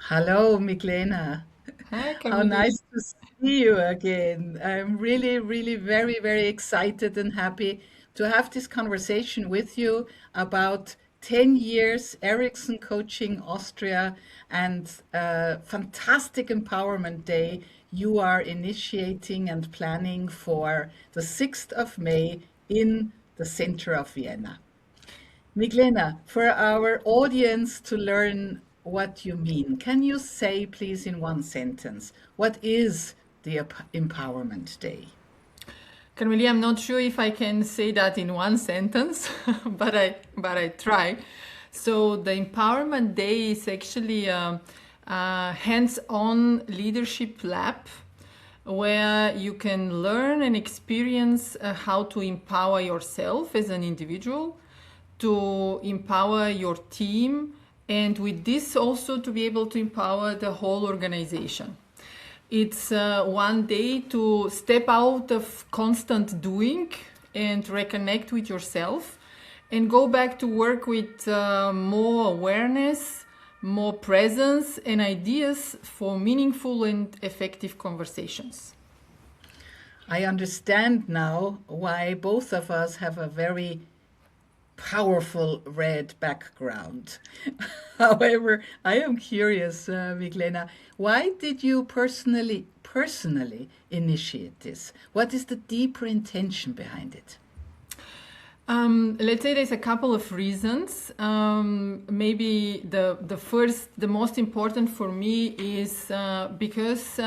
Hello, Miglena. Hi, How Camille. nice to see you again. I'm really, really very, very excited and happy to have this conversation with you about 10 years Ericsson Coaching Austria and fantastic empowerment day you are initiating and planning for the 6th of May in the center of Vienna. Miglena, for our audience to learn what you mean, can you say, please, in one sentence, what is the Empowerment Day? Camille, I'm not sure if I can say that in one sentence, but I try. So the Empowerment Day is actually a hands-on leadership lab where you can learn and experience how to empower yourself as an individual, to empower your team, and with this also to be able to empower the whole organization. It's one day to step out of constant doing and reconnect with yourself and go back to work with more awareness, more presence, and ideas for meaningful and effective conversations. I understand now why both of us have a very powerful red background. However, I am curious, Miglena, why did you personally initiate this? What is the deeper intention behind it? Let's say there's a couple of reasons. Maybe the most important for me is because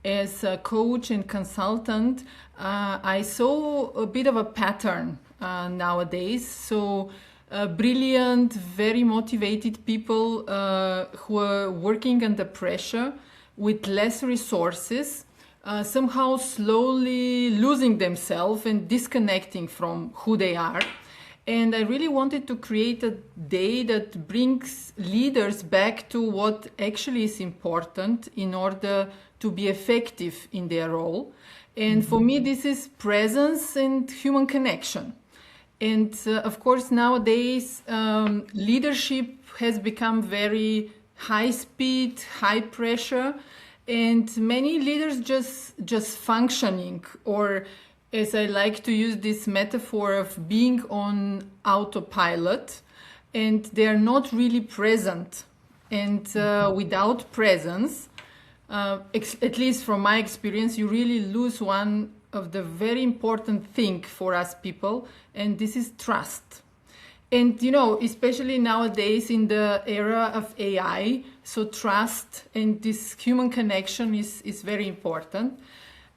as a coach and consultant, I saw a bit of a pattern nowadays. So, brilliant, very motivated people who are working under pressure with less resources, somehow slowly losing themselves and disconnecting from who they are. And I really wanted to create a day that brings leaders back to what actually is important in order to be effective in their role. And for me, this is presence and human connection. And of course, nowadays, leadership has become very high speed, high pressure, and many leaders just functioning, or as I like to use this metaphor of being on autopilot, and they are not really present. And without presence, at least from my experience, you really lose one of the very important thing for us people, and this is trust. And especially nowadays in the era of AI, so trust and this human connection is very important.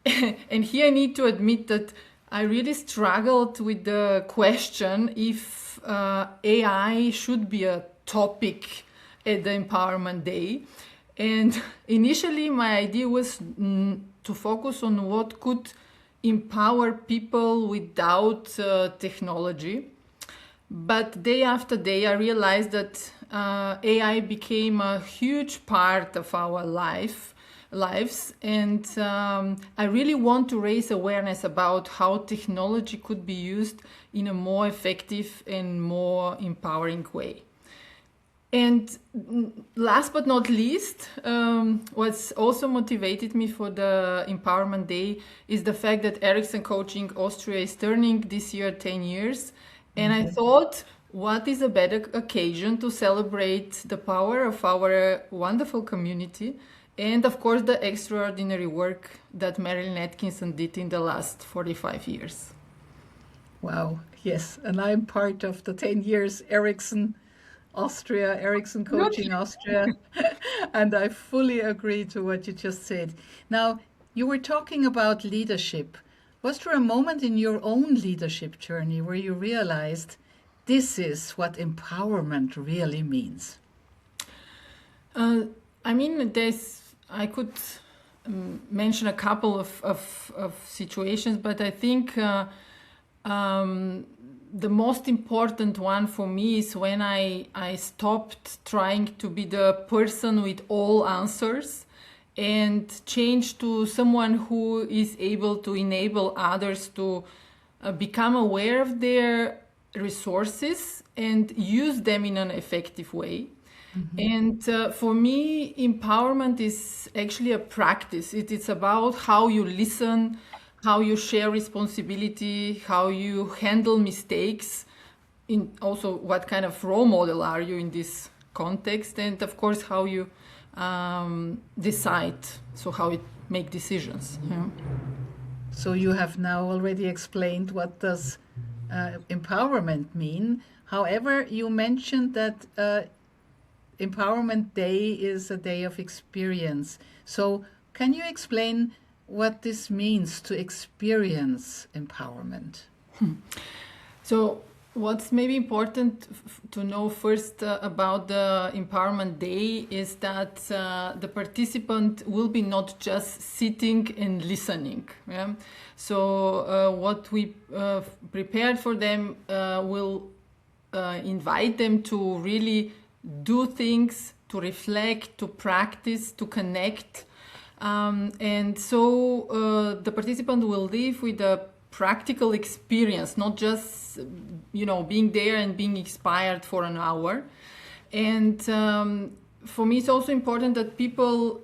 And here I need to admit that I really struggled with the question if AI should be a topic at the Empowerment Day. And initially, my idea was to focus on what could empower people without technology. But day after day, I realized that AI became a huge part of our lives, and I really want to raise awareness about how technology could be used in a more effective and more empowering way. And last but not least, what's also motivated me for the Empowerment Day is the fact that Ericsson Coaching Austria is turning this year 10 years. And I thought, what is a better occasion to celebrate the power of our wonderful community and, of course, the extraordinary work that Marilyn Atkinson did in the last 45 years. Wow, yes, and I'm part of the 10 years Ericsson Good. Coaching Austria, and I fully agree to what you just said. Now, you were talking about leadership. Was there a moment in your own leadership journey where you realized this is what empowerment really means? Uh, I mean, I could mention a couple of situations, but I think the most important one for me is when I stopped trying to be the person with all answers and changed to someone who is able to enable others to become aware of their resources and use them in an effective way. And for me, empowerment is actually a practice. It's about how you listen, how you share responsibility, how you handle mistakes, in also what kind of role model are you in this context, and of course how you decide, so how you make decisions. Yeah. So you have now already explained what does empowerment mean. However, you mentioned that Empowerment Day is a day of experience. So can you explain what this means to experience empowerment? So, what's maybe important to know first about the Empowerment Day is that the participant will be not just sitting and listening. Yeah? So, what we prepared for them will invite them to really do things, to reflect, to practice, to connect. And so the participant will live with a practical experience, not just being there and being inspired for an hour. And for me, it's also important that people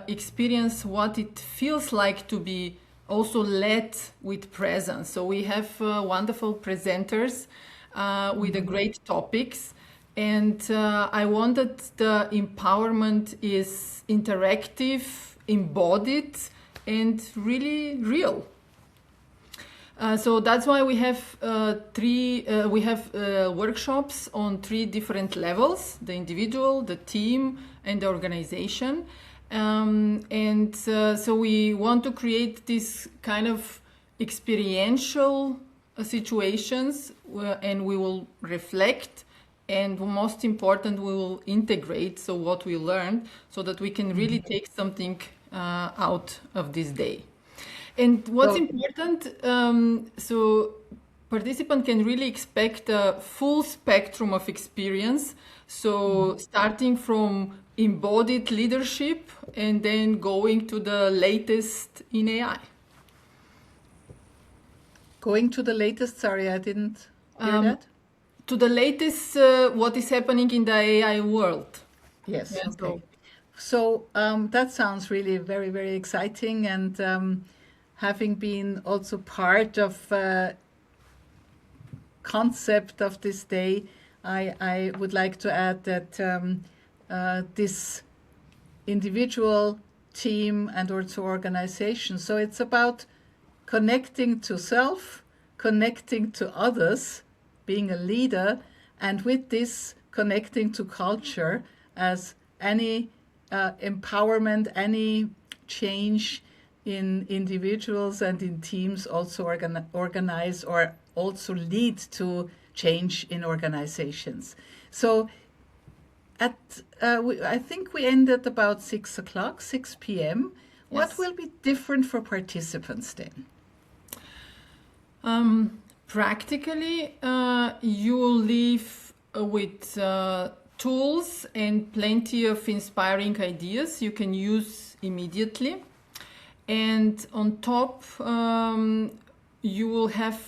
experience what it feels like to be also led with presence. So we have wonderful presenters with great topics. And I want that the empowerment is interactive, embodied, and really real. So that's why we have workshops on 3 different levels: the individual, the team, and the organization. So we want to create this kind of experiential situations, and we will reflect, and most important, we will integrate so what we learned, so that we can really take something out of this day. And what's important, so participant can really expect a full spectrum of experience. So starting from embodied leadership and then going to the latest in AI. Going to the latest, sorry, I didn't hear that. To the latest, what is happening in the AI world. Yes, Yeah, okay. So that sounds really very, very exciting. And having been also part of concept of this day, I would like to add that this individual, team, and also organization. So it's about connecting to self, connecting to others, being a leader, and with this connecting to culture, as any empowerment, any change in individuals and in teams also organize or also lead to change in organizations. So I think we end at about 6 o'clock, 6 p.m. What Yes. will be different for participants then? Practically, you will leave with tools and plenty of inspiring ideas you can use immediately. And on top, you will have,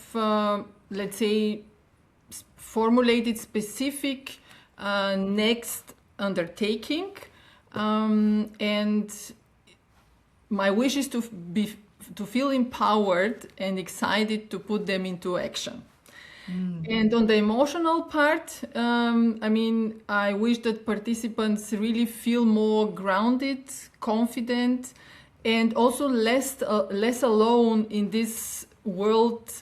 let's say, formulated specific next undertaking. And my wish is to feel empowered and excited to put them into action. And on the emotional part, I wish that participants really feel more grounded, confident, and also less alone in this world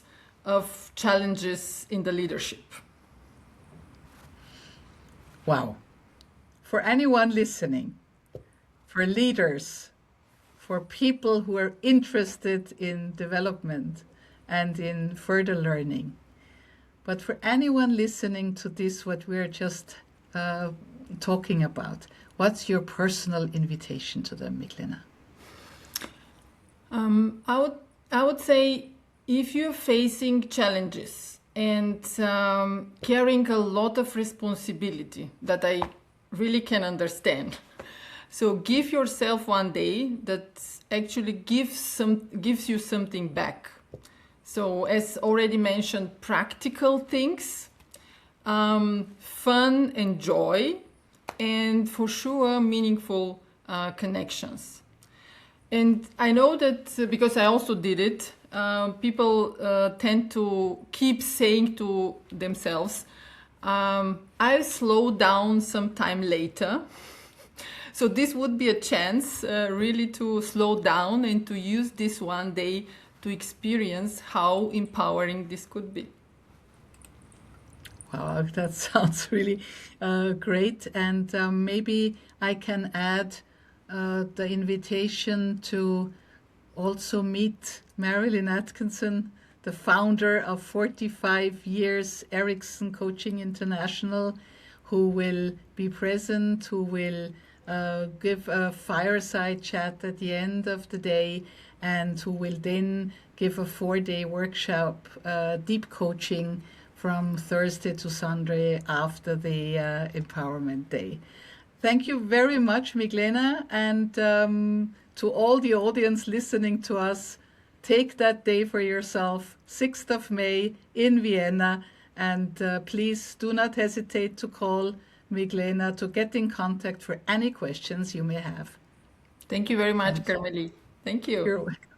of challenges in the leadership. Wow. For anyone listening, for leaders, for people who are interested in development and in further learning, but for anyone listening to this, what we're just talking about, what's your personal invitation to them, Miglena? I would say, if you're facing challenges and carrying a lot of responsibility that I really can understand, so give yourself one day that actually gives you something back. So, as already mentioned, practical things, fun and joy, and for sure meaningful connections. And I know that because I also did it, people tend to keep saying to themselves, I'll slow down sometime later. So this would be a chance really to slow down and to use this one day to experience how empowering this could be. Wow, that sounds really great. And maybe I can add the invitation to also meet Marilyn Atkinson, the founder of 45 Years Ericsson Coaching International, who will be present, who will give a fireside chat at the end of the day, and who will then give a 4-day workshop, deep coaching from Thursday to Sunday after the Empowerment Day. Thank you very much, Miglena, and to all the audience listening to us, take that day for yourself, 6th of May in Vienna, and please do not hesitate to call Miglena to get in contact for any questions you may have. Thank you very much, And Carmelie. Thank you. you're welcome.